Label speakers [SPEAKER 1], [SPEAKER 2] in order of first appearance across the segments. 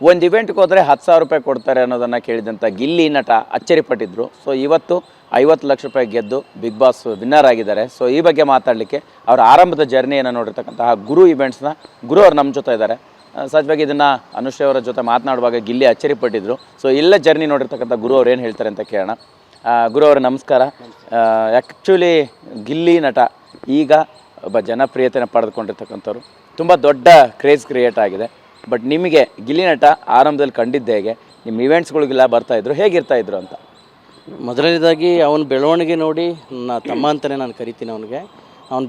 [SPEAKER 1] ಒಂದು ಇವೆಂಟ್ಗೆ ಹೋದರೆ 10,000 ರೂಪಾಯಿ ಕೊಡ್ತಾರೆ ಅನ್ನೋದನ್ನು ಕೇಳಿದಂಥ ಗಿಲ್ಲಿ ನಟ ಅಚ್ಚರಿಪಟ್ಟಿದ್ರು. ಸೊ ಇವತ್ತು 50 ಲಕ್ಷ ರೂಪಾಯಿ ಗೆದ್ದು ಬಿಗ್ ಬಾಸ್ ವಿನ್ನರ್ ಆಗಿದ್ದಾರೆ. ಸೊ ಈ ಬಗ್ಗೆ ಮಾತಾಡಲಿಕ್ಕೆ ಅವರ ಆರಂಭದ ಜರ್ನಿಯನ್ನು ನೋಡಿರ್ತಕ್ಕಂತಹ ಗುರು ಇವೆಂಟ್ಸ್ನ ಗುರು ಅವರು ನಮ್ಮ ಜೊತೆ ಇದ್ದಾರೆ. ಸಹಜವಾಗಿ ಇದನ್ನು ಅನುಶ್ರೀ ಅವರ ಜೊತೆ ಮಾತನಾಡುವಾಗ ಗಿಲ್ಲಿ ಅಚ್ಚರಿಪಟ್ಟಿದ್ರು. ಸೊ ಇಲ್ಲೇ ಜರ್ನಿ ನೋಡಿರ್ತಕ್ಕಂಥ ಗುರು ಅವ್ರು ಏನು ಹೇಳ್ತಾರೆ ಅಂತ ಕೇಳೋಣ. ಗುರು ಅವರು ನಮಸ್ಕಾರ. ಆ್ಯಕ್ಚುಲಿ ಗಿಲ್ಲಿ ನಟ ಈಗ ಒಬ್ಬ ಜನಪ್ರಿಯತೆಯನ್ನು ಪಡೆದುಕೊಂಡಿರ್ತಕ್ಕಂಥವ್ರು, ತುಂಬ ದೊಡ್ಡ ಕ್ರೇಜ್ ಕ್ರಿಯೇಟ್ ಆಗಿದೆ. ಬಟ್ ನಿಮಗೆ ಗಿಲ್ಲಿ ನಟ ಆರಂಭದಲ್ಲಿ ಕಂಡಿದ್ದ ಹೇಗೆ, ನಿಮ್ಮ ಇವೆಂಟ್ಸ್ಗಳಿಗೆಲ್ಲ ಬರ್ತಾಯಿದ್ರು, ಹೇಗಿರ್ತಾಯಿದ್ರು ಅಂತ?
[SPEAKER 2] ಮೊದಲನೇದಾಗಿ ಅವನ ಬೆಳವಣಿಗೆ ನೋಡಿ, ನನ್ನ ತಮ್ಮ ಅಂತಲೇ ನಾನು ಕರಿತೀನಿ ಅವನಿಗೆ. ಅವನ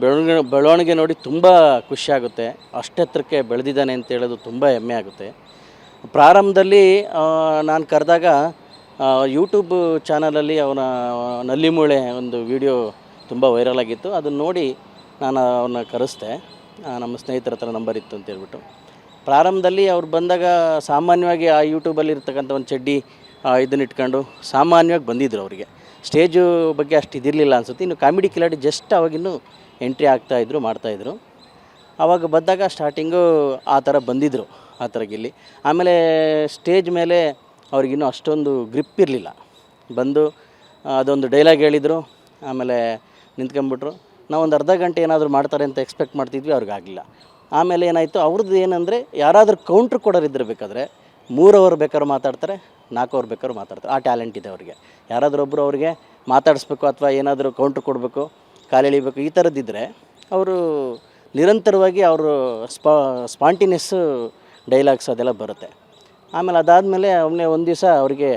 [SPEAKER 2] ಬೆಳವಣಿಗೆ ನೋಡಿ ತುಂಬ ಖುಷಿಯಾಗುತ್ತೆ. ಅಷ್ಟೆತ್ತರಕ್ಕೆ ಬೆಳೆದಿದ್ದಾನೆ ಅಂತ ಹೇಳೋದು ತುಂಬ ಹೆಮ್ಮೆ ಆಗುತ್ತೆ. ಪ್ರಾರಂಭದಲ್ಲಿ ನಾನು ಕರೆದಾಗ ಯೂಟ್ಯೂಬ್ ಚಾನಲಲ್ಲಿ ಅವನ ನಲ್ಲಿಮೂಳೆ ಒಂದು ವಿಡಿಯೋ ತುಂಬ ವೈರಲ್ ಆಗಿತ್ತು. ಅದನ್ನು ನೋಡಿ ನಾನು ಅವನ್ನ ಕರೆಸ್ದೆ. ನಮ್ಮ ಸ್ನೇಹಿತರ ಹತ್ರ ನಂಬರ್ ಇತ್ತು ಅಂತ ಹೇಳ್ಬಿಟ್ಟು. ಪ್ರಾರಂಭದಲ್ಲಿ ಅವ್ರು ಬಂದಾಗ ಸಾಮಾನ್ಯವಾಗಿ ಆ ಯೂಟ್ಯೂಬಲ್ಲಿ ಇರ್ತಕ್ಕಂಥ ಒಂದು ಚಡ್ಡಿ ಇದನ್ನ ಇಟ್ಕೊಂಡು ಸಾಮಾನ್ಯವಾಗಿ ಬಂದಿದ್ದರು. ಅವರಿಗೆ ಸ್ಟೇಜು ಬಗ್ಗೆ ಅಷ್ಟು ಇದಿರಲಿಲ್ಲ ಅನಿಸುತ್ತೆ. ಇನ್ನು ಕಾಮಿಡಿ ಕಿಲಾಡಿ ಜಸ್ಟ್ ಅವಾಗಿನ್ನೂ ಎಂಟ್ರಿ ಆಗ್ತಾಯಿದ್ರು, ಮಾಡ್ತಾಯಿದ್ರು. ಆವಾಗ ಬಂದಾಗ ಸ್ಟಾರ್ಟಿಂಗು ಆ ಥರ ಬಂದಿದ್ದರು, ಆ ಥರ ಗಿಲ್ಲಿ. ಆಮೇಲೆ ಸ್ಟೇಜ್ ಮೇಲೆ ಅವ್ರಿಗಿನ್ನೂ ಅಷ್ಟೊಂದು ಗ್ರಿಪ್ ಇರಲಿಲ್ಲ. ಬಂದು ಅದೊಂದು ಡೈಲಾಗ್ ಹೇಳಿದರು, ಆಮೇಲೆ ನಿಂತ್ಕೊಂಡ್ಬಿಟ್ರು. ನಾವೊಂದು ಅರ್ಧ ಗಂಟೆ ಏನಾದರೂ ಮಾಡ್ತಾರೆ ಅಂತ ಎಕ್ಸ್ಪೆಕ್ಟ್ ಮಾಡ್ತಿದ್ವಿ, ಅವ್ರಿಗಾಗಲಿಲ್ಲ. ಆಮೇಲೆ ಏನಾಯಿತು, ಅವ್ರದ್ದು ಏನಂದರೆ ಯಾರಾದರೂ ಕೌಂಟ್ರ್ ಕೊಡೋರಿದ್ದರೆ ಬೇಕಾದರೆ 3 ಅವರ್ ಬೇಕಾದ್ರೂ ಮಾತಾಡ್ತಾರೆ, 4 ಅವರ್ ಬೇಕಾದ್ರೂ ಮಾತಾಡ್ತಾರೆ. ಆ ಟ್ಯಾಲೆಂಟ್ ಇದೆ ಅವ್ರಿಗೆ. ಯಾರಾದರೂ ಒಬ್ಬರು ಅವ್ರಿಗೆ ಮಾತಾಡಿಸ್ಬೇಕು ಅಥವಾ ಏನಾದರೂ ಕೌಂಟ್ರ್ ಕೊಡಬೇಕು, ಕಾಲೆಳಿಬೇಕು, ಈ ಥರದ್ದಿದ್ದರೆ ಅವರು ನಿರಂತರವಾಗಿ ಅವರು ಸ್ಪಾಂಟಿನಿಯಸ್ಸು ಡೈಲಾಗ್ಸ್ ಅದೆಲ್ಲ ಬರುತ್ತೆ. ಆಮೇಲೆ ಅದಾದಮೇಲೆ ಅವನೇ ಒಂದು ದಿವಸ ಅವ್ರಿಗೆ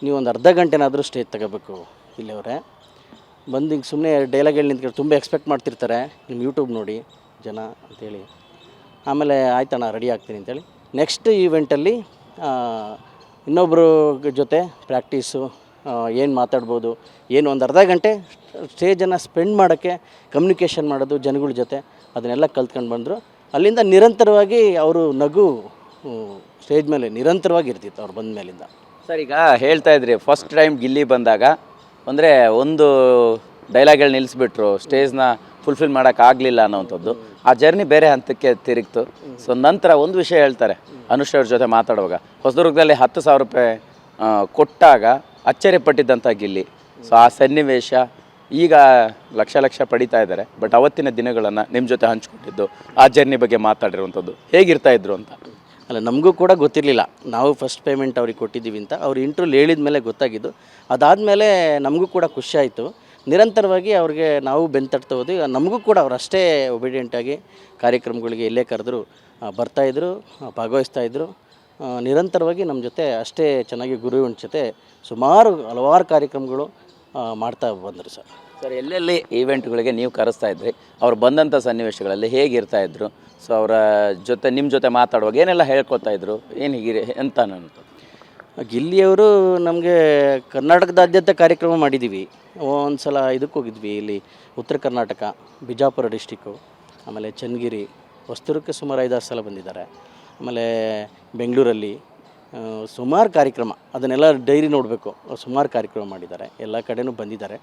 [SPEAKER 2] ನೀವೊಂದು ಅರ್ಧ ಗಂಟೆನಾದರೂ ಸ್ಟೇಜ್ ತಗೋಬೇಕು ಇಲ್ಲಿಯವರೇ, ಬಂದು ಹಿಂಗೆ ಸುಮ್ಮನೆ ಡೈಲಾಗ್ ಹೇಳಿ ನಿಂತ್ಕೊಂಡು ತುಂಬ ಎಕ್ಸ್ಪೆಕ್ಟ್ ಮಾಡ್ತಿರ್ತಾರೆ ನಿಮ್ಮ ಯೂಟ್ಯೂಬ್ ನೋಡಿ ಜನ ಅಂಥೇಳಿ. ಆಮೇಲೆ ಆಯ್ತಣ್ಣ ರೆಡಿ ಆಗ್ತೀನಿ ಅಂತೇಳಿ ನೆಕ್ಸ್ಟ್ ಈವೆಂಟಲ್ಲಿ ಇನ್ನೊಬ್ಬರು ಜೊತೆ ಪ್ರಾಕ್ಟೀಸು, ಏನು ಮಾತಾಡ್ಬೋದು, ಏನು ಒಂದು ಅರ್ಧ ಗಂಟೆ ಸ್ಟೇಜನ್ನು ಸ್ಪೆಂಡ್ ಮಾಡೋಕ್ಕೆ ಕಮ್ಯುನಿಕೇಷನ್ ಮಾಡೋದು ಜನಗಳ ಜೊತೆ, ಅದನ್ನೆಲ್ಲ ಕಲ್ತ್ಕೊಂಡು ಬಂದರು. ಅಲ್ಲಿಂದ ನಿರಂತರವಾಗಿ ಅವರು ನಗು ಸ್ಟೇಜ್ ಮೇಲೆ ನಿರಂತರವಾಗಿ ಇರ್ತಿತ್ತು ಅವ್ರು ಬಂದ ಮೇಲಿಂದ.
[SPEAKER 1] ಸರ್, ಈಗ ಹೇಳ್ತಾ ಇದ್ರಿ ಫಸ್ಟ್ ಟೈಮ್ ಗಿಲ್ಲಿ ಬಂದಾಗ ಅಂದರೆ ಒಂದು ಡೈಲಾಗ್ಗಳು ನಿಲ್ಲಿಸ್ಬಿಟ್ರು, ಸ್ಟೇಜ್ನ ಫುಲ್ಫಿಲ್ ಮಾಡೋಕ್ಕಾಗಲಿಲ್ಲ ಅನ್ನೋವಂಥದ್ದು. ಆ ಜರ್ನಿ ಬೇರೆ ಹಂತಕ್ಕೆ ತಿರುಗಿತು. ಸೊ ನಂತರ ಒಂದು ವಿಷಯ ಹೇಳ್ತಾರೆ ಅನುಶ್ರೀ ಅವ್ರ ಜೊತೆ ಮಾತಾಡುವಾಗ, ಹೊಸದುರ್ಗದಲ್ಲಿ 10,000 ರೂಪಾಯಿ ಕೊಟ್ಟಾಗ ಅಚ್ಚರಿಪಟ್ಟಿದ್ದಂಥ ಗಿಲ್ಲಿ. ಸೊ ಆ ಸನ್ನಿವೇಶ ಈಗ ಲಕ್ಷ ಪಡೀತಾ ಇದ್ದಾರೆ. ಬಟ್ ಅವತ್ತಿನ ದಿನಗಳನ್ನು ನಿಮ್ಮ ಜೊತೆ ಹಂಚ್ಕೊಟ್ಟಿದ್ದು, ಆ ಜರ್ನಿ ಬಗ್ಗೆ ಮಾತಾಡಿರುವಂಥದ್ದು ಹೇಗಿರ್ತಾಯಿದ್ರು ಅಂತ.
[SPEAKER 2] ಅಲ್ಲ, ನಮಗೂ ಕೂಡ ಗೊತ್ತಿರಲಿಲ್ಲ. ನಾವು ಫಸ್ಟ್ ಪೇಮೆಂಟ್ ಅವ್ರಿಗೆ ಕೊಟ್ಟಿದ್ದೀವಿ ಅಂತ ಅವ್ರು ಇಂಟ್ರ್ವ್ಯೂಲಿ ಹೇಳಿದ ಮೇಲೆ ಗೊತ್ತಾಗಿದ್ದು. ಅದಾದಮೇಲೆ ನಮಗೂ ಕೂಡ ಖುಷಿಯಾಯಿತು. ನಿರಂತರವಾಗಿ ಅವ್ರಿಗೆ ನಾವು ಬೆಂತಟ್ತಾ ಹೋದ್ವಿ. ನಮಗೂ ಕೂಡ ಅವ್ರು ಅಷ್ಟೇ ಒಬಿಡಿಯೆಂಟಾಗಿ ಕಾರ್ಯಕ್ರಮಗಳಿಗೆ ಎಲ್ಲೇ ಕರೆದ್ರು ಬರ್ತಾಯಿದ್ರು, ಭಾಗವಹಿಸ್ತಾಯಿದ್ರು. ನಿರಂತರವಾಗಿ ನಮ್ಮ ಜೊತೆ ಅಷ್ಟೇ ಚೆನ್ನಾಗಿ ಗುರುವಿನ ಜೊತೆ ಹಲವಾರು ಕಾರ್ಯಕ್ರಮಗಳು ಮಾಡ್ತಾ ಬಂದರು ಸರ್.
[SPEAKER 1] ಸರ್, ಎಲ್ಲೆಲ್ಲಿ ಈವೆಂಟ್ಗಳಿಗೆ ನೀವು ಕರೆಸ್ತಾ ಇದ್ರಿ, ಅವ್ರು ಬಂದಂಥ ಸನ್ನಿವೇಶಗಳಲ್ಲಿ ಹೇಗಿರ್ತಾಯಿದ್ರು? ಸೊ ಅವರ ಜೊತೆ ನಿಮ್ಮ ಜೊತೆ ಮಾತಾಡುವಾಗ ಏನೆಲ್ಲ ಹೇಳ್ಕೊತಾಯಿದ್ರು, ಏನು ಹೀಗೆ ಅಂತ ನಾನು?
[SPEAKER 2] ಗಿಲ್ಲಿಯವರು ನಮಗೆ ಕರ್ನಾಟಕದಾದ್ಯಂತ ಕಾರ್ಯಕ್ರಮ ಮಾಡಿದ್ದೀವಿ. ಒಂದು ಸಲ ಇದಕ್ಕೆ ಹೋಗಿದ್ವಿ, ಇಲ್ಲಿ ಉತ್ತರ ಕರ್ನಾಟಕ, ಬಿಜಾಪುರ ಡಿಸ್ಟಿಕ್ಕು, ಆಮೇಲೆ ಚನ್ನಗಿರಿ, ಹೊಸದುರ್ಗಕ್ಕೆ ಸುಮಾರು 5-6 ಸಲ ಬಂದಿದ್ದಾರೆ. ಆಮೇಲೆ ಬೆಂಗಳೂರಲ್ಲಿ ಸುಮಾರು ಕಾರ್ಯಕ್ರಮ, ಅದನ್ನೆಲ್ಲ ಡೈರಿ ನೋಡಬೇಕು, ಸುಮಾರು ಕಾರ್ಯಕ್ರಮ ಮಾಡಿದ್ದಾರೆ, ಎಲ್ಲ ಕಡೆನೂ ಬಂದಿದ್ದಾರೆ.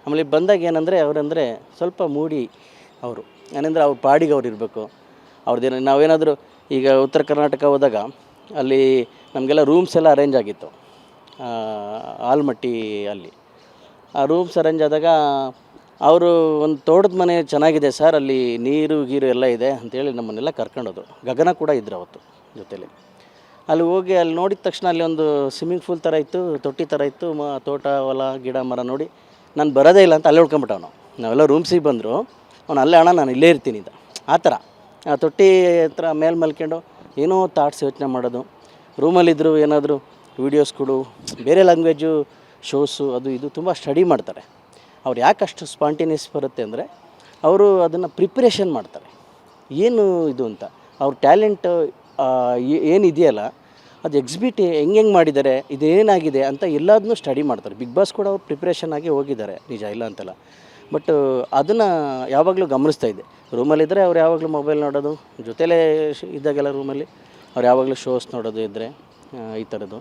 [SPEAKER 2] ಆಮೇಲೆ ಬಂದಾಗ ಏನಂದರೆ ಅವರಂದರೆ ಸ್ವಲ್ಪ ಮೂಡಿ ಅವರು, ಏನಂದರೆ ಅವ್ರ ಪಾಡಿಗೆ ಅವ್ರು ಇರಬೇಕು. ಅವ್ರದ್ದೇನು ನಾವೇನಾದರೂ ಈಗ ಉತ್ತರ ಕರ್ನಾಟಕ ಹೋದಾಗ ಅಲ್ಲಿ ನಮಗೆಲ್ಲ ರೂಮ್ಸ್ ಎಲ್ಲ ಅರೇಂಜ್ ಆಗಿತ್ತು ಆಲ್ಮಟ್ಟಿ ಅಲ್ಲಿ. ಆ ರೂಮ್ಸ್ ಅರೇಂಜ್ ಆದಾಗ ಅವರು ಒಂದು ತೋಟದ ಮನೆ ಚೆನ್ನಾಗಿದೆ ಸರ್, ಅಲ್ಲಿ ನೀರು ಗೀರು ಎಲ್ಲ ಇದೆ ಅಂಥೇಳಿ ನಮ್ಮನ್ನೆಲ್ಲ ಕರ್ಕೊಂಡೋದು. ಗಗನ ಕೂಡ ಇದ್ರು ಅವತ್ತು ಜೊತೆಲಿ. ಅಲ್ಲಿ ಹೋಗಿ ಅಲ್ಲಿ ನೋಡಿದ ತಕ್ಷಣ ಅಲ್ಲಿ ಒಂದು ಸ್ವಿಮ್ಮಿಂಗ್ ಪೂಲ್ ಥರ ಇತ್ತು, ತೊಟ್ಟಿ ಥರ ಇತ್ತು, ತೋಟ ಹೊಲ ಗಿಡ ಮರ ನೋಡಿ ನಾನು ಬರೋದೇ ಇಲ್ಲ ಅಂತ ಅಲ್ಲೇ ಉಳ್ಕೊಂಬಿಟ್ಟವನು. ನಾವೆಲ್ಲ ರೂಮ್ಸಿಗೆ ಬಂದರು, ಅವನು ಅಲ್ಲೇ ಅಣ್ಣ ನಾನು ಇಲ್ಲೇ ಇರ್ತೀನಿ ಅಂತ. ಆ ಥರ ಆ ತೊಟ್ಟಿ ಹತ್ರ ಮೇಲೆ ಮಲ್ಕೊಂಡು ಏನೋ ಥಾಟ್ಸ್ ಯೋಚನೆ ಮಾಡೋದು. ರೂಮಲ್ಲಿದ್ದರು ಏನಾದರೂ ವೀಡಿಯೋಸ್ಗಳು, ಬೇರೆ ಲ್ಯಾಂಗ್ವೇಜು ಶೋಸು, ಅದು ಇದು ತುಂಬ ಸ್ಟಡಿ ಮಾಡ್ತಾರೆ. ಅವ್ರು ಯಾಕೆ ಅಷ್ಟು ಸ್ಪಾಂಟೇನಿಯಸ್ ಬರುತ್ತೆ ಅಂದರೆ ಅವರು ಅದನ್ನು ಪ್ರಿಪ್ರೇಷನ್ ಮಾಡ್ತಾರೆ, ಏನು ಇದು ಅಂತ. ಅವ್ರ ಟ್ಯಾಲೆಂಟ್ ಏನಿದೆಯಲ್ಲ ಅದು ಎಕ್ಸಿಬಿಟ್ ಹೆಂಗೆ ಮಾಡಿದ್ದಾರೆ, ಇದೇನಾಗಿದೆ ಅಂತ ಎಲ್ಲದನ್ನೂ ಸ್ಟಡಿ ಮಾಡ್ತಾರೆ. ಬಿಗ್ ಬಾಸ್ ಕೂಡ ಅವ್ರು ಪ್ರಿಪ್ರೇಷನ್ ಆಗಿ ಹೋಗಿದ್ದಾರೆ, ನಿಜ ಇಲ್ಲ ಅಂತಲ್ಲ. ಬಟ್ ಅದನ್ನು ಯಾವಾಗಲೂ ಗಮನಿಸ್ತಾ ಇದ್ದೆ. ರೂಮಲ್ಲಿದ್ದರೆ ಅವ್ರು ಯಾವಾಗಲೂ ಮೊಬೈಲ್ ನೋಡೋದು, ಜೊತೆಲೇ ಇದ್ದಾಗೆಲ್ಲ ರೂಮಲ್ಲಿ ಅವ್ರು ಯಾವಾಗಲೂ ಶೋಸ್ ನೋಡೋದು ಇದ್ದರೆ ಈ ಥರದ್ದು.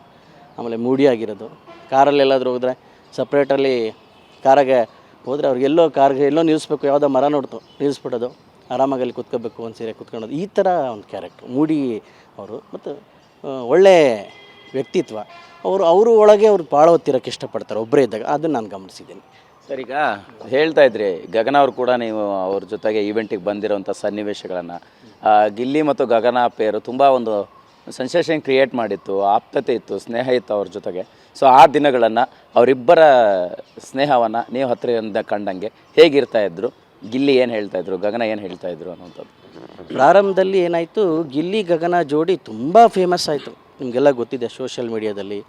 [SPEAKER 2] ಆಮೇಲೆ ಮೂಡಿ ಆಗಿರೋದು, ಕಾರಲ್ಲೆಲ್ಲಾದರೂ ಹೋದರೆ ಸಪ್ರೇಟಲ್ಲಿ ಕಾರಾಗೆ ಹೋದರೆ ಅವ್ರಿಗೆಲ್ಲೋ ಕಾರ್ಗೆ ಎಲ್ಲೋ ನಿಲ್ಲಿಸ್ಬೇಕು, ಯಾವುದೋ ಮರ ನೋಡ್ತು ನಿಲ್ಲಿಸ್ಬಿಡೋದು, ಆರಾಮಾಗಿ ಅಲ್ಲಿ ಕೂತ್ಕೋಬೇಕು, ಒಂದು ಸೀರೆ ಕೂತ್ಕೊಳ್ಳೋದು, ಈ ಥರ ಒಂದು ಕ್ಯಾರೆಕ್ಟ್ರು ಮೂಡಿ ಅವರು. ಮತ್ತು ಒಳ್ಳೆ ವ್ಯಕ್ತಿತ್ವ ಅವರು ಒಳಗೆ ಅವ್ರು ಭಾಳ ಹೊತ್ತಿರೋಕ್ಕೆ ಇಷ್ಟಪಡ್ತಾರೆ ಒಬ್ಬರೇ ಇದ್ದಾಗ, ಅದನ್ನು ನಾನು ಗಮನಿಸಿದ್ದೀನಿ.
[SPEAKER 1] ಸರ್, ಈಗ ಹೇಳ್ತಾ ಇದ್ರಿ ಗಗನ ಅವ್ರು ಕೂಡ ನೀವು ಅವ್ರ ಜೊತೆಗೆ ಈವೆಂಟಿಗೆ ಬಂದಿರೋಂಥ ಸನ್ನಿವೇಶಗಳನ್ನು, ಗಿಲ್ಲಿ ಮತ್ತು ಗಗನ ಪೇರು ತುಂಬ ಒಂದು ಸೆನ್ಸೇಷನ್ ಕ್ರಿಯೇಟ್ ಮಾಡಿತ್ತು, ಆಪ್ತತೆ ಇತ್ತು, ಸ್ನೇಹ ಇತ್ತು ಅವ್ರ ಜೊತೆಗೆ. ಸೊ ಆ ದಿನಗಳನ್ನು ಅವರಿಬ್ಬರ ಸ್ನೇಹವನ್ನು ನೀವು ಹತ್ತಿರದಿಂದ ಕಂಡಂಗೆ ಹೇಗಿರ್ತಾಯಿದ್ರು, ಗಿಲ್ಲಿ ಏನು ಹೇಳ್ತಾಯಿದ್ರು, ಗಗನ ಏನು ಹೇಳ್ತಾಯಿದ್ರು ಅನ್ನೋಂಥದ್ದು?
[SPEAKER 2] ಪ್ರಾರಂಭದಲ್ಲಿ ಏನಾಯಿತು, ಗಿಲ್ಲಿ ಗಗನ ಜೋಡಿ ತುಂಬ ಫೇಮಸ್ ಆಯಿತು, ನಿಮಗೆಲ್ಲ ಗೊತ್ತಿದೆ, ಸೋಷಿಯಲ್ ಮೀಡಿಯಾದಲ್ಲಿ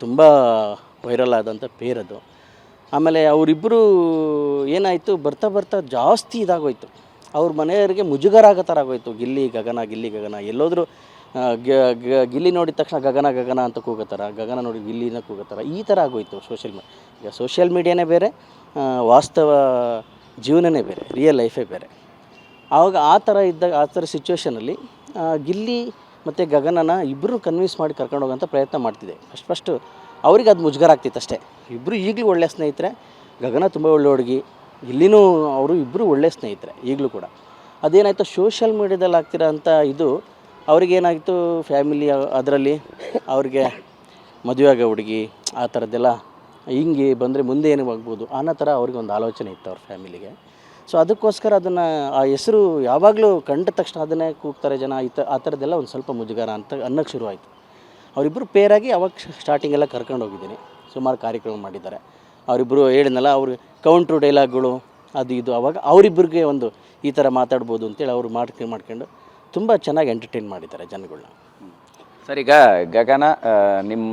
[SPEAKER 2] ತುಂಬ ವೈರಲ್ ಆದಂಥ ಪೇರದು. ಆಮೇಲೆ ಅವರಿಬ್ಬರು ಏನಾಯಿತು, ಬರ್ತಾ ಬರ್ತಾ ಜಾಸ್ತಿ ಇದಾಗೋಯ್ತು, ಅವ್ರ ಮನೆಯವರಿಗೆ ಮುಜುಗರ ಆಗೋ ಥರ ಆಗೋಯ್ತು. ಗಿಲ್ಲಿ ಗಗನ ಎಲ್ಲೋದ್ರು ಗಿಲ್ಲಿ ನೋಡಿದ ತಕ್ಷಣ ಗಗನ ಅಂತ ಕೂಗೋತಾರ, ಗಗನ ನೋಡಿ ಗಿಲ್ಲಿನ ಕೂಗೋತಾರ, ಈ ಥರ ಆಗೋಯ್ತು ಈಗ ಸೋಷಿಯಲ್ ಮೀಡಿಯಾನೇ ಬೇರೆ, ವಾಸ್ತವ ಜೀವನನೇ ಬೇರೆ, ರಿಯಲ್ ಲೈಫೇ ಬೇರೆ. ಆವಾಗ ಆ ಥರ ಸಿಚುವೇಷನಲ್ಲಿ ಗಿಲ್ಲಿ ಮತ್ತು ಗಗನನ ಇಬ್ಬರು ಕನ್ವಿನ್ಸ್ ಮಾಡಿ ಕರ್ಕೊಂಡು ಹೋಗೋಂಥ ಪ್ರಯತ್ನ ಮಾಡ್ತಿದ್ದೆ. ಫಸ್ಟು ಅವ್ರಿಗೆ ಅದು ಮುಜುಗರ ಆಗ್ತಿತ್ತು ಅಷ್ಟೇ. ಇಬ್ಬರು ಈಗಲೂ ಒಳ್ಳೆಯ ಸ್ನೇಹಿತರೆ, ಗಗನ ತುಂಬ ಒಳ್ಳೆ ಹುಡುಗಿ, ಇಲ್ಲಿನೂ ಅವರು ಇಬ್ಬರು ಒಳ್ಳೆಯ ಸ್ನೇಹಿತರೆ ಈಗಲೂ ಕೂಡ. ಅದೇನಾಯಿತು, ಸೋಷಿಯಲ್ ಮೀಡ್ಯಾದಲ್ಲಿ ಆಗ್ತಿರೋ ಅಂಥ ಇದು ಅವ್ರಿಗೇನಾಯಿತು, ಫ್ಯಾಮಿಲಿ ಅದರಲ್ಲಿ ಅವ್ರಿಗೆ ಮದುವೆ ಆಗೋ ಹುಡುಗಿ ಆ ಥರದ್ದೆಲ್ಲ ಹಿಂಗೆ ಬಂದರೆ ಮುಂದೆ ಏನು ಆಗ್ಬೋದು ಅನ್ನೋ ಥರ ಅವ್ರಿಗೆ ಒಂದು ಆಲೋಚನೆ ಇತ್ತು ಅವ್ರ ಫ್ಯಾಮಿಲಿಗೆ. ಸೊ ಅದಕ್ಕೋಸ್ಕರ ಅದನ್ನು ಆ ಹೆಸರು ಯಾವಾಗಲೂ ಕಂಡ ತಕ್ಷಣ ಅದನ್ನೇ ಕೂಗ್ತಾರೆ ಜನ, ಆ ಥರದ್ದೆಲ್ಲ ಒಂದು ಸ್ವಲ್ಪ ಮುಜುಗರ ಅಂತ ಅನ್ನೋಕ್ಕೆ ಶುರುವಾಯಿತು. ಅವರಿಬ್ಬರು ಪೇರಾಗಿ ಅವಾಗ ಸ್ಟಾರ್ಟಿಂಗೆಲ್ಲ ಕರ್ಕೊಂಡು ಹೋಗಿದ್ದೀನಿ, ಸುಮಾರು ಕಾರ್ಯಕ್ರಮ ಮಾಡಿದ್ದಾರೆ. ಅವರಿಬ್ಬರು ಹೇಳಿದ್ನಲ್ಲ, ಅವ್ರಿಗೆ ಕೌಂಟ್ರು ಡೈಲಾಗ್ಗಳು ಅದು ಇದು, ಅವಾಗ ಅವರಿಬ್ಬರಿಗೆ ಒಂದು ಈ ಥರ ಮಾತಾಡ್ಬೋದು ಅಂತೇಳಿ ಅವರು ಮಾಡ್ಕೊಂಡು ತುಂಬ ಚೆನ್ನಾಗಿ ಎಂಟರ್ಟೈನ್ ಮಾಡಿದ್ದಾರೆ ಜನಗಳನ್ನ.
[SPEAKER 1] ಸರ್, ಈಗ ಗಗನ ನಿಮ್ಮ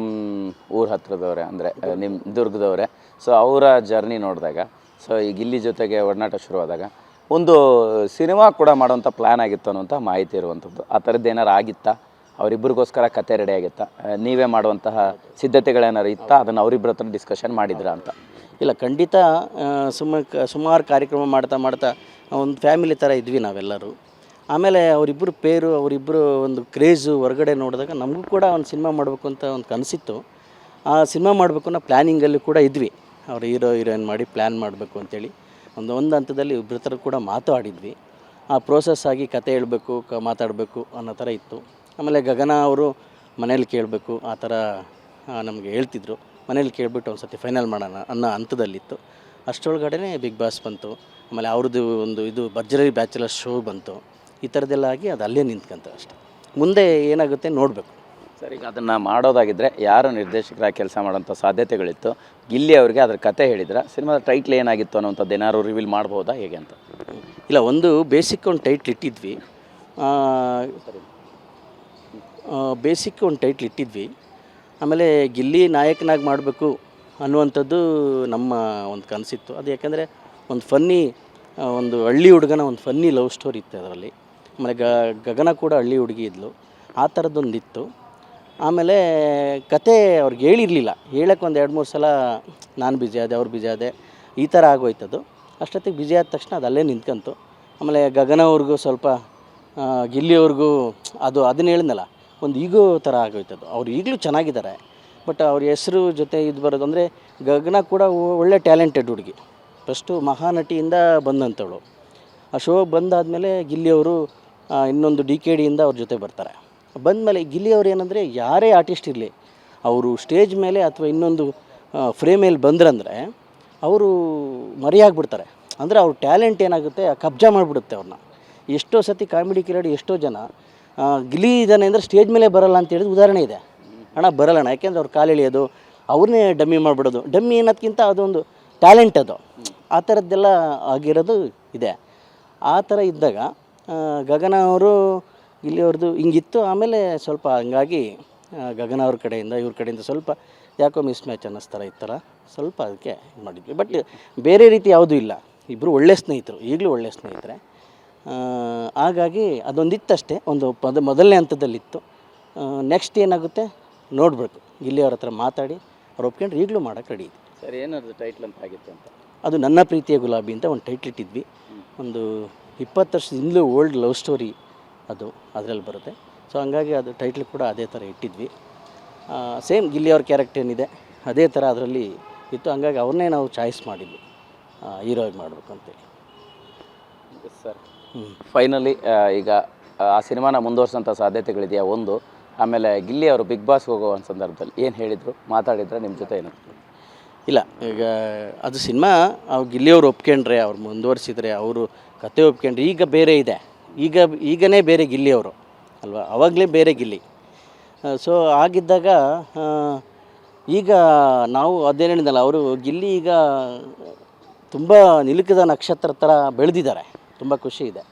[SPEAKER 1] ಊರ ಹತ್ರದವರೇ, ಅಂದರೆ ನಿಮ್ಮ ದುರ್ಗದವರೇ. ಸೊ ಅವರ ಜರ್ನಿ ನೋಡಿದಾಗ, ಸೊ ಈಗ ಇಲ್ಲಿ ಜೊತೆಗೆ ಒಡನಾಟ ಶುರುವಾದಾಗ ಒಂದು ಸಿನಿಮಾ ಕೂಡ ಮಾಡೋವಂಥ ಪ್ಲ್ಯಾನ್ ಆಗಿತ್ತು ಅನ್ನೋಂಥ ಮಾಹಿತಿ ಇರುವಂಥದ್ದು. ಆ ಥರದ್ದು ಏನಾರು ಆಗಿತ್ತಾ? ಅವರಿಬ್ಬರಿಗೋಸ್ಕರ ಕತೆ ರೆಡಿ ಆಗಿತ್ತಾ? ನೀವೇ ಮಾಡುವಂತಹ ಸಿದ್ಧತೆಗಳೇನಾರು ಇತ್ತಾ? ಅದನ್ನು ಅವರಿಬ್ಬರ ಹತ್ರ ಡಿಸ್ಕಷನ್ ಮಾಡಿದ್ರಾ ಅಂತ?
[SPEAKER 2] ಇಲ್ಲ, ಖಂಡಿತ ಸುಮಾರು ಕಾರ್ಯಕ್ರಮ ಮಾಡ್ತಾ ಒಂದು ಫ್ಯಾಮಿಲಿ ಥರ ಇದ್ವಿ ನಾವೆಲ್ಲರೂ. ಆಮೇಲೆ ಅವರಿಬ್ಬರು ಒಂದು ಕ್ರೇಜು ಹೊರಗಡೆ ನೋಡಿದಾಗ ನಮಗೂ ಕೂಡ ಒಂದು ಸಿನಿಮಾ ಮಾಡಬೇಕು ಅಂತ ಒಂದು ಕನಸಿತ್ತು. ಆ ಸಿನಿಮಾ ಮಾಡಬೇಕು ಅನ್ನೋ ಪ್ಲ್ಯಾನಿಂಗಲ್ಲಿ ಕೂಡ ಇದ್ವಿ. ಅವರು ಹೀರೋಯಿನ್ ಮಾಡಿ ಪ್ಲ್ಯಾನ್ ಮಾಡಬೇಕು ಅಂತೇಳಿ ಒಂದು ಹಂತದಲ್ಲಿ ಇಬ್ಬರ ಥರ ಕೂಡ ಮಾತಾಡಿದ್ವಿ. ಆ ಪ್ರೋಸೆಸ್ ಆಗಿ ಕತೆ ಹೇಳಬೇಕು, ಮಾತಾಡಬೇಕು ಅನ್ನೋ ಥರ ಇತ್ತು. ಆಮೇಲೆ ಗಗನ ಅವರು ಮನೇಲಿ ಕೇಳಬೇಕು ಆ ಥರ ನಮಗೆ ಹೇಳ್ತಿದ್ರು. ಮನೇಲಿ ಕೇಳಿಬಿಟ್ಟು ಒಂದು ಸತಿ ಫೈನಲ್ ಮಾಡೋಣ ಅನ್ನೋ ಹಂತದಲ್ಲಿತ್ತು. ಅಷ್ಟರೊಳಗಡೆ ಬಿಗ್ ಬಾಸ್ ಬಂತು. ಆಮೇಲೆ ಅವ್ರದ್ದು ಒಂದು ಭರ್ಜರಿ ಬ್ಯಾಚುಲರ್ ಶೋ ಬಂತು. ಈ ಥರದ್ದೆಲ್ಲ ಆಗಿ ಅದು ಅಲ್ಲೇ ನಿಂತ್ಕೊಂತ ಅಷ್ಟೇ. ಮುಂದೆ ಏನಾಗುತ್ತೆ ನೋಡಬೇಕು.
[SPEAKER 1] ಸರ್, ಈಗ ಅದನ್ನು ಮಾಡೋದಾಗಿದ್ದರೆ ಯಾರು ನಿರ್ದೇಶಕರಾಗಿ ಕೆಲಸ ಮಾಡೋಂಥ ಸಾಧ್ಯತೆಗಳಿತ್ತು? ಗಿಲ್ಲಿ ಅವರಿಗೆ ಅದ್ರ ಕತೆ ಹೇಳಿದ್ರೆ ಸಿನಿಮಾದ ಟೈಟ್ಲ್ ಏನಾಗಿತ್ತು ಅನ್ನೋಂಥದ್ದು ಏನಾದ್ರು ರಿವೀಲ್ ಮಾಡ್ಬೋದಾ, ಹೇಗೆ ಅಂತ?
[SPEAKER 2] ಇಲ್ಲ, ಒಂದು ಬೇಸಿಕ್ ಒಂದು ಟೈಟ್ಲ್ ಇಟ್ಟಿದ್ವಿ. ಆಮೇಲೆ ಗಿಲ್ಲಿ ನಾಯಕನಾಗಿ ಮಾಡಬೇಕು ಅನ್ನುವಂಥದ್ದು ನಮ್ಮ ಒಂದು ಕನಸಿತ್ತು. ಅದು ಯಾಕೆಂದರೆ ಒಂದು ಫನ್ನಿ, ಒಂದು ಹಳ್ಳಿ ಹುಡುಗನ ಒಂದು ಫನ್ನಿ ಲವ್ ಸ್ಟೋರಿ ಇತ್ತು ಅದರಲ್ಲಿ. ಆಮೇಲೆ ಗಗನ ಕೂಡ ಹಳ್ಳಿ ಹುಡುಗಿ ಇದ್ಲು, ಆ ಥರದ್ದೊಂದಿತ್ತು. ಆಮೇಲೆ ಕತೆ ಅವ್ರಿಗೆ ಹೇಳಿರಲಿಲ್ಲ, ಹೇಳೋಕ್ಕೆ ಒಂದು 2-3 ಸಲ ನಾನು ಬ್ಯುಸಿ ಆದೆ, ಅವ್ರು ಬ್ಯುಸಿ ಆದೆ, ಈ ಥರ ಆಗೋಯ್ತದು. ಅಷ್ಟೊತ್ತಿಗೆ ಬ್ಯುಸಿ ಆದ ತಕ್ಷಣ ಅದು ಅಲ್ಲೇ ನಿಂತ್ಕೊಂತು. ಆಮೇಲೆ ಗಗನ ಅವ್ರಿಗೂ ಸ್ವಲ್ಪ ಗಿಲ್ಲಿಯವ್ರಿಗೂ ಅದನ್ನ ಹೇಳಿದ್ನಲ್ಲ, ಒಂದು ಈಗೋ ಥರ ಆಗೋಯ್ತದು. ಅವ್ರು ಈಗಲೂ ಚೆನ್ನಾಗಿದ್ದಾರೆ, ಬಟ್ ಅವ್ರ ಹೆಸರು ಜೊತೆ ಇದು ಬರೋದು ಅಂದರೆ ಗಗನ ಕೂಡ ಒಳ್ಳೆ ಟ್ಯಾಲೆಂಟೆಡ್ ಹುಡುಗಿ. ಫಸ್ಟು ಮಹಾನಟಿಯಿಂದ ಬಂದಂಥವಳು. ಆ ಶೋ ಬಂದಾದಮೇಲೆ ಗಿಲ್ಲಿಯವರು ಇನ್ನೊಂದು DKDಯಿಂದ ಅವ್ರ ಜೊತೆ ಬರ್ತಾರೆ. ಬಂದಮೇಲೆ ಗಿಲ್ಲಿಯವ್ರು ಏನಂದರೆ, ಯಾರೇ ಆರ್ಟಿಸ್ಟ್ ಇರಲಿ, ಅವರು ಸ್ಟೇಜ್ ಮೇಲೆ ಅಥವಾ ಇನ್ನೊಂದು ಫ್ರೇಮೇಲಿ ಬಂದ್ರಂದರೆ ಅವರು ಮರೆಯಾಗ್ಬಿಡ್ತಾರೆ. ಅಂದರೆ ಅವ್ರ ಟ್ಯಾಲೆಂಟ್ ಏನಾಗುತ್ತೆ, ಕಬ್ಜಾ ಮಾಡಿಬಿಡುತ್ತೆ ಅವ್ರನ್ನ. ಎಷ್ಟೋ ಸತಿ ಕಾಮಿಡಿ ಕಿರಾಡಿ ಎಷ್ಟೋ ಜನ ಗಿಲ್ಲಿ ಇದ್ದಾನೆ ಅಂದರೆ ಸ್ಟೇಜ್ ಮೇಲೆ ಬರೋಲ್ಲ ಅಂತ ಹೇಳಿದ ಉದಾಹರಣೆ ಇದೆ. ಅಣ್ಣ ಬರಲ್ಲಣ್ಣ, ಯಾಕೆಂದ್ರೆ ಅವ್ರು ಕಾಲು ಎಳೆಯೋದು, ಅವ್ರನ್ನೇ ಡಮ್ಮಿ ಮಾಡಿಬಿಡೋದು. ಡಮ್ಮಿ ಅನ್ನೋದಕ್ಕಿಂತ ಅದೊಂದು ಟ್ಯಾಲೆಂಟ್ ಅದು. ಆ ಥರದ್ದೆಲ್ಲ ಆಗಿರೋದು ಇದೆ. ಆ ಥರ ಇದ್ದಾಗ ಗಗನ ಅವರು ಇಲ್ಲಿಯವ್ರದ್ದು ಹಿಂಗಿತ್ತು. ಆಮೇಲೆ ಸ್ವಲ್ಪ ಹಂಗಾಗಿ ಗಗನ ಅವ್ರ ಕಡೆಯಿಂದ ಇವ್ರ ಕಡೆಯಿಂದ ಸ್ವಲ್ಪ ಯಾಕೋ ಮಿಸ್ ಮ್ಯಾಚ್ ಅನ್ನಿಸ್ತಾರ ಈ ಥರ ಸ್ವಲ್ಪ ಅದಕ್ಕೆ ಇದು ಮಾಡಿದ್ವಿ. ಬಟ್ ಬೇರೆ ರೀತಿ ಯಾವುದೂ ಇಲ್ಲ, ಇಬ್ಬರು ಒಳ್ಳೆಯ ಸ್ನೇಹಿತರು, ಈಗಲೂ ಒಳ್ಳೆಯ ಸ್ನೇಹಿತರೆ. ಹಾಗಾಗಿ ಅದೊಂದಿತ್ತಷ್ಟೇ, ಒಂದು ಮೊದಲನೇ ಹಂತದಲ್ಲಿತ್ತು. ನೆಕ್ಸ್ಟ್ ಏನಾಗುತ್ತೆ ನೋಡಬೇಕು. ಗಿಲ್ಲಿ ಅವ್ರ ಹತ್ರ ಮಾತಾಡಿ ಅವ್ರು ಒಪ್ಕೊಂಡ್ರೆ ಈಗಲೂ ಮಾಡೋಕ್ಕೆ ರೆಡಿ ಇದೆ.
[SPEAKER 1] ಸರ್, ಏನದು ಟೈಟ್ಲ್ ಅಂತ ಆಗಿತ್ತು ಅಂತ?
[SPEAKER 2] ಅದು ನನ್ನ ಪ್ರೀತಿಯ ಗುಲಾಬಿ ಅಂತ ಒಂದು ಟೈಟ್ಲ್ ಇಟ್ಟಿದ್ವಿ. ಒಂದು 20 ವರ್ಷದಿಂದಲೂ ಓಲ್ಡ್ ಲವ್ ಸ್ಟೋರಿ ಅದು ಅದರಲ್ಲಿ ಬರುತ್ತೆ. ಸೊ ಹಂಗಾಗಿ ಅದು ಟೈಟ್ಲ್ ಕೂಡ ಅದೇ ಥರ ಇಟ್ಟಿದ್ವಿ. ಸೇಮ್ ಗಿಲ್ಲಿ ಅವ್ರ ಕ್ಯಾರೆಕ್ಟರ್ ಏನಿದೆ ಅದೇ ಥರ ಅದರಲ್ಲಿ ಇತ್ತು. ಹಂಗಾಗಿ ಅವ್ರನ್ನೇ ನಾವು ಚಾಯ್ಸ್ ಮಾಡಿದ್ವಿ ಹೀರೋಯಿನ್ ಮಾಡಬೇಕು ಅಂತೇಳಿ.
[SPEAKER 1] ಸರ್, ಫೈನಲಿ ಈಗ ಆ ಸಿನಿಮಾನ ಮುಂದುವರ್ಸೋಂಥ ಸಾಧ್ಯತೆಗಳಿದೆಯಾ ಒಂದು, ಆಮೇಲೆ ಗಿಲ್ಲಿ ಅವರು ಬಿಗ್ ಬಾಸ್ ಹೋಗೋ ಒಂದು ಸಂದರ್ಭದಲ್ಲಿ ಏನು ಹೇಳಿದರು, ಮಾತಾಡಿದ್ರೆ ನಿಮ್ಮ ಜೊತೆ ಏನು?
[SPEAKER 2] ಇಲ್ಲ, ಈಗ ಅದು ಸಿನಿಮಾ ಅವ್ರು ಗಿಲ್ಲಿಯವ್ರು ಒಪ್ಕೊಂಡ್ರೆ, ಅವ್ರು ಮುಂದುವರಿಸಿದ್ರೆ, ಅವರು ಕತೆ ಒಪ್ಕೊಂಡ್ರೆ, ಈಗ ಬೇರೆ ಇದೆ, ಈಗನೇ ಬೇರೆ ಗಿಲ್ಲಿಯವರು ಅಲ್ವಾ, ಆವಾಗಲೇ ಬೇರೆ ಗಿಲ್ಲಿ. ಸೊ ಆಗಿದ್ದಾಗ ಈಗ ನಾವು ಅದೇನು ಹೇಳಿದ್ನಲ್ಲ, ಅವರು ಗಿಲ್ಲಿ ಈಗ ತುಂಬ ನಿಲುಕದ ನಕ್ಷತ್ರ ಥರ ಬೆಳೆದಿದ್ದಾರೆ, ತುಂಬ ಖುಷಿ ಇದೆ.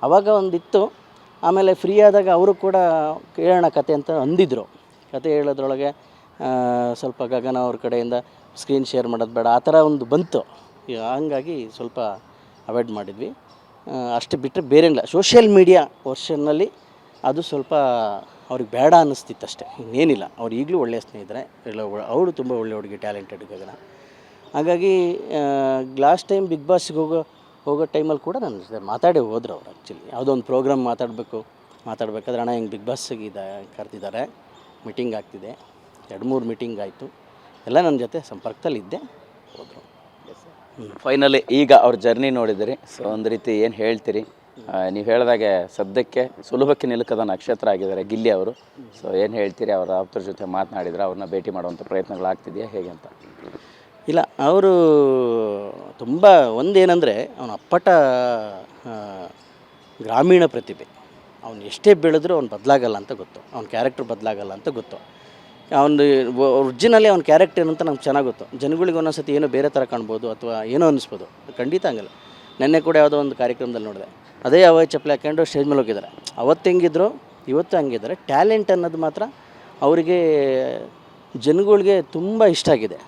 [SPEAKER 2] ಆವಾಗ ಒಂದಿತ್ತು, ಆಮೇಲೆ ಫ್ರೀ ಆದಾಗ ಅವರು ಕೂಡ ಕೇಳೋಣ ಕತೆ ಅಂತ ಅಂದಿದ್ರು. ಕತೆ ಹೇಳೋದ್ರೊಳಗೆ ಸ್ವಲ್ಪ ಗಗನ ಅವ್ರ ಕಡೆಯಿಂದ ಸ್ಕ್ರೀನ್ ಶೇರ್ ಮಾಡೋದು ಬೇಡ ಆ ಥರ ಒಂದು ಬಂತು. ಹಂಗಾಗಿ ಸ್ವಲ್ಪ ಅವಾಯ್ಡ್ ಮಾಡಿದ್ವಿ. ಅಷ್ಟು ಬಿಟ್ಟರೆ ಬೇರೇನಿಲ್ಲ. ಸೋಷಿಯಲ್ ಮೀಡಿಯಾ ವರ್ಷನ್ನಲ್ಲಿ ಅದು ಸ್ವಲ್ಪ ಅವ್ರಿಗೆ ಬೇಡ ಅನ್ನಿಸ್ತಿತ್ತು ಅಷ್ಟೇ, ಇನ್ನೇನಿಲ್ಲ. ಅವ್ರು ಈಗಲೂ ಒಳ್ಳೆಯ ಸ್ನೇಹಿತರೆ, ಎಲ್ಲ ಅವಳು ತುಂಬ ಒಳ್ಳೆ ಹುಡುಗಿ, ಟ್ಯಾಲೆಂಟೆಡ್ ಗಗನ. ಹಾಗಾಗಿ ಲಾಸ್ಟ್ ಟೈಮ್ ಬಿಗ್ ಬಾಸ್ಗೆ ಹೋಗೋ ಟೈಮಲ್ಲಿ ಕೂಡ ನನ್ನ ಜೊತೆ ಮಾತಾಡೇ ಹೋದ್ರು ಅವ್ರು. ಆ್ಯಕ್ಚುಲಿ ಯಾವುದೋ ಒಂದು ಪ್ರೋಗ್ರಾಮ್ ಮಾತಾಡಬೇಕಾದ್ರೆ ಅಣ್ಣ ಹಿಂಗೆ ಬಿಗ್ ಬಾಸ್ಗೆ ಕರೆದಿದ್ದಾರೆ, ಮೀಟಿಂಗ್ ಆಗ್ತಿದೆ, 2-3 ಮೀಟಿಂಗ್ ಆಯಿತು, ಎಲ್ಲ ನನ್ನ ಜೊತೆ ಸಂಪರ್ಕದಲ್ಲಿದ್ದೆ, ಹೋದರು.
[SPEAKER 1] ಫೈನಲಿ ಈಗ ಅವ್ರ ಜರ್ನಿ ನೋಡಿದಿರಿ, ಸೊ ಒಂದು ರೀತಿ ಏನು ಹೇಳ್ತೀರಿ? ನೀವು ಹೇಳಿದಾಗೆ ಸದ್ಯಕ್ಕೆ ಸುಲಭಕ್ಕೆ ನಿಲುಕದ ನಕ್ಷತ್ರ ಆಗಿದ್ದಾರೆ ಗಿಲ್ಲಿ ಅವರು. ಸೊ ಏನು ಹೇಳ್ತೀರಿ? ಅವರ ಆಪ್ತರ ಜೊತೆ ಮಾತನಾಡಿದ್ರೆ, ಅವ್ರನ್ನ ಭೇಟಿ ಮಾಡುವಂಥ ಪ್ರಯತ್ನಗಳಾಗ್ತಿದೆಯಾ ಹೇಗೆ ಅಂತ?
[SPEAKER 2] ಇಲ್ಲ, ಅವರು ತುಂಬ ಒಂದೇನೆಂದರೆ ಅವನ ಅಪ್ಪಟ ಗ್ರಾಮೀಣ ಪ್ರತಿಭೆ. ಅವನು ಎಷ್ಟೇ ಬೆಳೆದ್ರೂ ಅವ್ನು ಬದಲಾಗಲ್ಲ ಅಂತ ಗೊತ್ತು, ಅವ್ನ ಕ್ಯಾರೆಕ್ಟರ್ ಬದಲಾಗಲ್ಲ ಅಂತ ಗೊತ್ತು. ಅವನು ಒರಿಜಿನಲಿ ಅವ್ನ ಕ್ಯಾರೆಕ್ಟರ್ ಏನಂತ ನಮ್ಗೆ ಚೆನ್ನಾಗಿ ಗೊತ್ತು. ಜನಗಳಿಗೆ ಒಂದೊಂದು ಸತಿ ಏನೋ ಬೇರೆ ಥರ ಕಾಣ್ಬೋದು ಅಥವಾ ಏನೋ ಅನ್ನಿಸ್ಬೋದು, ಖಂಡಿತ ಹಂಗಲ್ಲ. ನೆನ್ನೆ ಕೂಡ ಯಾವುದೋ ಒಂದು ಕಾರ್ಯಕ್ರಮದಲ್ಲಿ ನೋಡಿದೆ, ಅದೇ ಯಾವ ಚಪ್ಪಲಿ ಹಾಕ್ಕೊಂಡು ಸ್ಟೇಜ್ ಮೇಲೆ ಹೋಗಿದ್ದಾರೆ. ಅವತ್ತು ಹೆಂಗಿದ್ರು ಇವತ್ತು ಹಂಗಿದ್ದಾರೆ. ಟ್ಯಾಲೆಂಟ್ ಅನ್ನೋದು ಮಾತ್ರ ಅವರಿಗೆ ಜನಗಳಿಗೆ ತುಂಬ ಇಷ್ಟ ಆಗಿದೆ,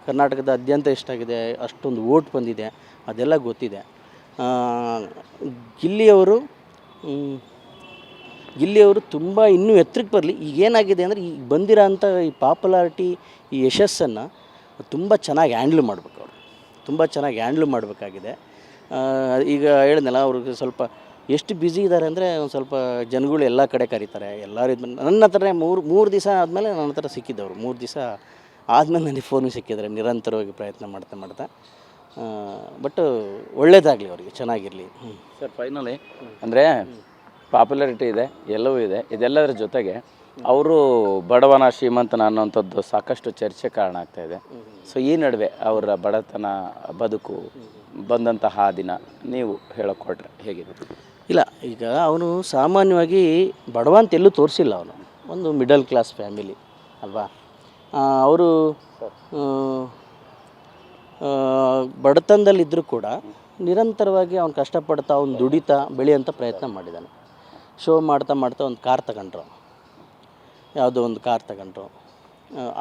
[SPEAKER 2] ಕರ್ನಾಟಕದಾದ್ಯಂತ ಇಷ್ಟ ಆಗಿದೆ, ಅಷ್ಟೊಂದು ಓಟ್ ಬಂದಿದೆ, ಅದೆಲ್ಲ ಗೊತ್ತಿದೆ. ಗಿಲ್ಲಿಯವರು ತುಂಬ ಇನ್ನೂ ಎತ್ತರಕ್ಕೆ ಬರಲಿ. ಈಗ ಏನಾಗಿದೆ ಅಂದರೆ, ಈಗ ಬಂದಿರೋ ಅಂಥ ಈ ಪಾಪ್ಯುಲಾರಿಟಿ, ಈ ಯಶಸ್ಸನ್ನು ತುಂಬ ಚೆನ್ನಾಗಿ ಹ್ಯಾಂಡ್ಲ್ ಮಾಡಬೇಕು, ಅವರು ತುಂಬ ಚೆನ್ನಾಗಿ ಹ್ಯಾಂಡ್ಲ್ ಮಾಡಬೇಕಾಗಿದೆ. ಈಗ ಹೇಳಿದ್ನಲ್ಲ, ಅವ್ರಿಗೆ ಸ್ವಲ್ಪ ಎಷ್ಟು ಬ್ಯುಸಿ ಇದ್ದಾರೆ ಅಂದರೆ, ಒಂದು ಸ್ವಲ್ಪ ಜನಗಳು ಎಲ್ಲ ಕಡೆ ಕರೀತಾರೆ, ಎಲ್ಲರೂ ನನ್ನ ಹತ್ರನೇ ಮೂರು ದಿವಸ ಆದಮೇಲೆ ನನ್ನ ಹತ್ರ ಸಿಕ್ಕಿದ್ದವರು. 3 ದಿವಸ ಆದಮೇಲೆ ನನಗೆ ಫೋನು ಸಿಕ್ಕಿದ್ದಾರೆ, ನಿರಂತರವಾಗಿ ಪ್ರಯತ್ನ ಮಾಡ್ತಾ. ಬಟ್ ಒಳ್ಳೇದಾಗಲಿ, ಅವರಿಗೆ ಚೆನ್ನಾಗಿರಲಿ.
[SPEAKER 1] ಸರ್ ಫೈನಲಿ ಅಂದರೆ ಪಾಪ್ಯುಲಾರಿಟಿ ಇದೆ, ಎಲ್ಲವೂ ಇದೆ, ಇದೆಲ್ಲದರ ಜೊತೆಗೆ ಅವರು ಬಡವನ ಶ್ರೀಮಂತನ ಅನ್ನೋಂಥದ್ದು ಸಾಕಷ್ಟು ಚರ್ಚೆ ಕಾರಣ ಆಗ್ತಾಯಿದೆ. ಸೊ ಈ ನಡುವೆ ಅವರ ಬಡತನ ಬದುಕು ಬಂದಂತಹ ದಿನ ನೀವು ಹೇಳೋಕೆ ಹೊರಟ್ರೆ ಹೇಗಿದೆ?
[SPEAKER 2] ಇಲ್ಲ, ಈಗ ಅವನು ಸಾಮಾನ್ಯವಾಗಿ ಬಡವ ಅಂತ ಎಲ್ಲೂ ತೋರಿಸಿಲ್ಲ. ಅವನು ಒಂದು ಮಿಡಲ್ ಕ್ಲಾಸ್ ಫ್ಯಾಮಿಲಿ ಅಲ್ವಾ. ಅವರು ಬಡತನದಲ್ಲಿದ್ದರೂ ಕೂಡ ನಿರಂತರವಾಗಿ ಅವ್ನು ಕಷ್ಟಪಡ್ತಾ, ಅವ್ನು ದುಡಿತಾ ಬೆಳೆಯೋಂಥ ಪ್ರಯತ್ನ ಮಾಡಿದ್ದಾನೆ. ಶೋ ಮಾಡ್ತಾ ಒಂದು ಕಾರ್ ತಗೊಂಡ್ರು, ಯಾವುದೋ ಒಂದು ಕಾರ್ ತಗೊಂಡ್ರು.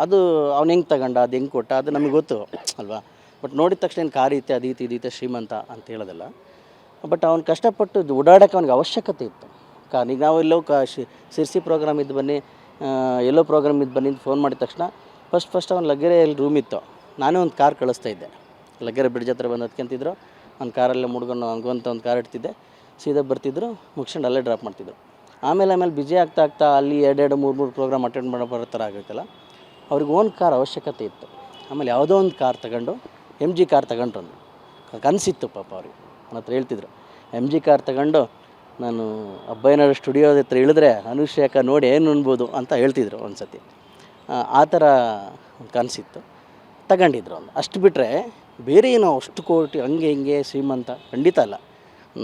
[SPEAKER 2] ಅದು ಅವ್ನು ಹೆಂಗೆ ತಗೊಂಡ, ಅದು ಹೆಂಗೆ ಕೊಟ್ಟ, ಅದು ನಮಗೆ ಗೊತ್ತು ಅಲ್ವಾ. ಬಟ್ ನೋಡಿದ ತಕ್ಷಣ ಏನು ಕಾರ್ ಐತೆ, ಅದೀತೆ ಶ್ರೀಮಂತ ಅಂತ ಹೇಳೋದಿಲ್ಲ. ಬಟ್ ಅವ್ನು ಕಷ್ಟಪಟ್ಟು ಓಡಾಡೋಕ್ಕೆ ಅವ್ನಿಗೆ ಅವಶ್ಯಕತೆ ಇತ್ತು. ಈಗ ನಾವು ಎಲ್ಲೋ ಸಿರ್ಸಿ ಪ್ರೋಗ್ರಾಮ್ ಇದ್ದು ಬನ್ನಿ, ಎಲ್ಲೋ ಪ್ರೋಗ್ರಾಮ್ ಇದ್ದು ಬನ್ನಿ ಅಂತ ಫೋನ್ ಮಾಡಿದ ತಕ್ಷಣ ಫಸ್ಟ್ ಅವ್ನು ಲಗ್ಗೆರೆಯಲ್ಲಿ ರೂಮ್ ಇತ್ತು, ನಾನೇ ಒಂದು ಕಾರ್ ಕಳಿಸ್ತಾಯಿದ್ದೆ. ಲಗ್ಗೆರೆ ಬ್ರಿಡ್ಜ್ ಹತ್ರ ಬಂದು ಹತ್ಕೊಂತಿದ್ರು, ಒಂದು ಕಾರಲ್ಲೇ ಮುಡ್ಕೊಂಡು ನನಗಂತ ಒಂದು ಕಾರ್ ಇಡ್ತಿದ್ದೆ, ಸೀದಾ ಬರ್ತಿದ್ರು, ಮುಗಿಸ್ಕೊಂಡು ಅಲ್ಲೇ ಡ್ರಾಪ್ ಮಾಡ್ತಿದ್ರು. ಆಮೇಲೆ ಬ್ಯುಸಿ ಆಗ್ತಾ ಅಲ್ಲಿ 2-3 ಪ್ರೋಗ್ರಾಮ್ ಅಟೆಂಡ್ ಬರೋ ಥರ ಆಗುತ್ತಲ್ಲ, ಅವ್ರಿಗೆ ಓನ್ ಕಾರ್ ಅವಶ್ಯಕತೆ ಇತ್ತು. ಆಮೇಲೆ ಯಾವುದೋ ಒಂದು ಕಾರ್ ತಗೊಂಡು MG ಕಾರ್ ತಗೊಂಡ್ರು. ಕನಸಿತ್ತು ಪಾಪ ಅವ್ರಿಗೆ. ನನ್ನ ಹತ್ರ ಹೇಳ್ತಿದ್ರು, MG ಕಾರ್ ತಗೊಂಡು ನಾನು ಅಬ್ಬಯ್ಯನವ್ರ ಸ್ಟುಡಿಯೋದ ಹತ್ರ ಇಳಿದ್ರೆ ಅನುಶ್ರೇಖ ನೋಡಿ ಏನು ಅನ್ಬೋದು ಅಂತ ಹೇಳ್ತಿದ್ರು ಒಂದು ಸತಿ. ಆ ಥರ ಒಂದು ಕನಸಿತ್ತು, ತಗೊಂಡಿದ್ರು. ಅಷ್ಟು ಬಿಟ್ಟರೆ ಬೇರೆ ಏನೋ ಅಷ್ಟು ಕೋಟಿ ಹಂಗೆ ಹಿಂಗೆ ಶ್ರೀಮಂತ ಖಂಡಿತ ಅಲ್ಲ.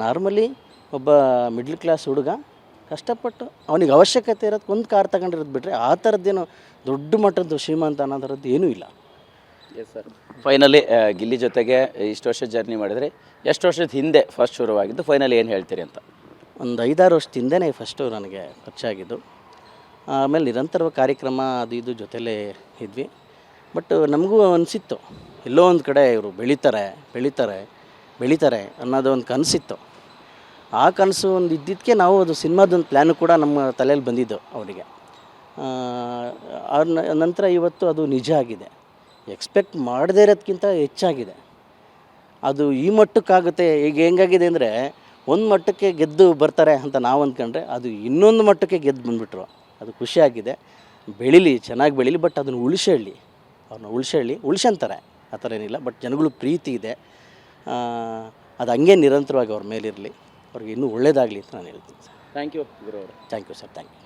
[SPEAKER 2] ನಾರ್ಮಲಿ ಒಬ್ಬ ಮಿಡ್ಲ್ ಕ್ಲಾಸ್ ಹುಡುಗ ಕಷ್ಟಪಟ್ಟು ಅವನಿಗೆ ಅವಶ್ಯಕತೆ ಇರೋದು ಒಂದು ಕಾರ್ ತಗೊಂಡಿರೋದು ಬಿಟ್ಟರೆ ಆ ಥರದ್ದೇನೋ ದೊಡ್ಡ ಮಟ್ಟದ್ದು ಶ್ರೀಮಂತ ಅನ್ನೋದ್ರದ್ದು ಏನೂ ಇಲ್ಲ.
[SPEAKER 1] Yes sir. ಫೈನಲಿ ಗಿಲ್ಲಿ ಜೊತೆಗೆ ಇಷ್ಟು ವರ್ಷ ಜರ್ನಿ ಮಾಡಿದರೆ ಎಷ್ಟು ವರ್ಷದ ಹಿಂದೆ ಫಸ್ಟ್ ಶುರುವಾಗಿದ್ದು, ಫೈನಲಿ ಏನು ಹೇಳ್ತೀರಿ ಅಂತ?
[SPEAKER 2] ಒಂದು 5-6 ವರ್ಷದ ಹಿಂದೆಯೇ ಫಸ್ಟು ನನಗೆ ಪರಿಚಯ. ಆಮೇಲೆ ನಿರಂತರ ಕಾರ್ಯಕ್ರಮ ಅದು ಇದು ಜೊತೆಲೇ ಇದ್ವಿ. ಬಟ್ ನಮಗೂ ಅನಿಸಿತ್ತು, ಎಲ್ಲೋ ಒಂದು ಕಡೆ ಇವರು ಬೆಳೀತಾರೆ ಅನ್ನೋದು ಒಂದು ಕನಸಿತ್ತು. ಆ ಕನಸು ಒಂದು ಇದ್ದಿದ್ದಕ್ಕೆ ನಾವು ಅದು ಸಿನಿಮಾದೊಂದು ಪ್ಲ್ಯಾನು ಕೂಡ ನಮ್ಮ ತಲೆಯಲ್ಲಿ ಬಂದಿದ್ದು ಅವರಿಗೆ. ನಂತರ ಇವತ್ತು ಅದು ನಿಜ ಆಗಿದೆ. ಎಕ್ಸ್ಪೆಕ್ಟ್ ಮಾಡದೇ ಇರೋದಕ್ಕಿಂತ ಹೆಚ್ಚಾಗಿದೆ. ಅದು ಈ ಮಟ್ಟಕ್ಕಾಗುತ್ತೆ. ಈಗ ಹೆಂಗಾಗಿದೆ ಅಂದರೆ, ಒಂದು ಮಟ್ಟಕ್ಕೆ ಗೆದ್ದು ಬರ್ತಾರೆ ಅಂತ ನಾವು ಅಂದ್ಕೊಂಡ್ರೆ ಅದು ಇನ್ನೊಂದು ಮಟ್ಟಕ್ಕೆ ಗೆದ್ದು ಬಂದುಬಿಟ್ರು. ಅದು ಖುಷಿಯಾಗಿದೆ. ಬೆಳೀಲಿ, ಚೆನ್ನಾಗಿ ಬೆಳೀಲಿ. ಬಟ್ ಅದನ್ನು ಅವ್ರನ್ನ ಉಳಿಸಂತಾರೆ, ಆ ಥರ ಏನಿಲ್ಲ. ಬಟ್ ಜನಗಳು ಪ್ರೀತಿ ಇದೆ, ಅದು ಹಂಗೆ ನಿರಂತರವಾಗಿ ಅವ್ರ ಮೇಲಿರಲಿ. ಅವ್ರಿಗೆ ಇನ್ನೂ ಒಳ್ಳೇದಾಗಲಿ ಅಂತ ನಾನು ಹೇಳ್ತೀನಿ ಸರ್.
[SPEAKER 1] ಥ್ಯಾಂಕ್ ಯು ಗುರು ಅವರು.
[SPEAKER 2] Thank you sir, thank you.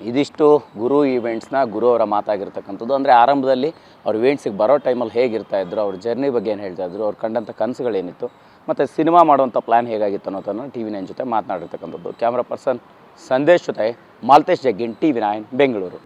[SPEAKER 1] ಇದಿಷ್ಟು ಗುರು ಈವೆಂಟ್ಸ್ನ ಗುರು ಅವರ ಮಾತಾಗಿರ್ತಕ್ಕಂಥದ್ದು. ಅಂದರೆ ಆರಂಭದಲ್ಲಿ ಅವ್ರು ಈವೆಂಟ್ಸಿಗೆ ಬರೋ ಟೈಮಲ್ಲಿ ಹೇಗಿರ್ತಾ ಇದ್ರು, ಅವ್ರ ಜರ್ನಿ ಬಗ್ಗೆ ಏನು ಹೇಳ್ತಾ ಇದ್ರು, ಅವ್ರು ಕಂಡಂಥ ಕನಸುಗಳೇನಿತ್ತು, ಮತ್ತು ಸಿನಿಮಾ ಮಾಡುವಂಥ ಪ್ಲ್ಯಾನ್ ಹೇಗಾಗಿತ್ತು ಅನ್ನೋದನ್ನು TV9 ಜೊತೆ ಮಾತನಾಡಿರ್ತಕ್ಕಂಥದ್ದು. ಕ್ಯಾಮ್ರಾ ಪರ್ಸನ್ ಸಂದೇಶ್ ಜೊತೆ ಮಾಲ್ತೇಶ್ ಜಗ್ಗಿನ್, TV9 ಬೆಂಗಳೂರು.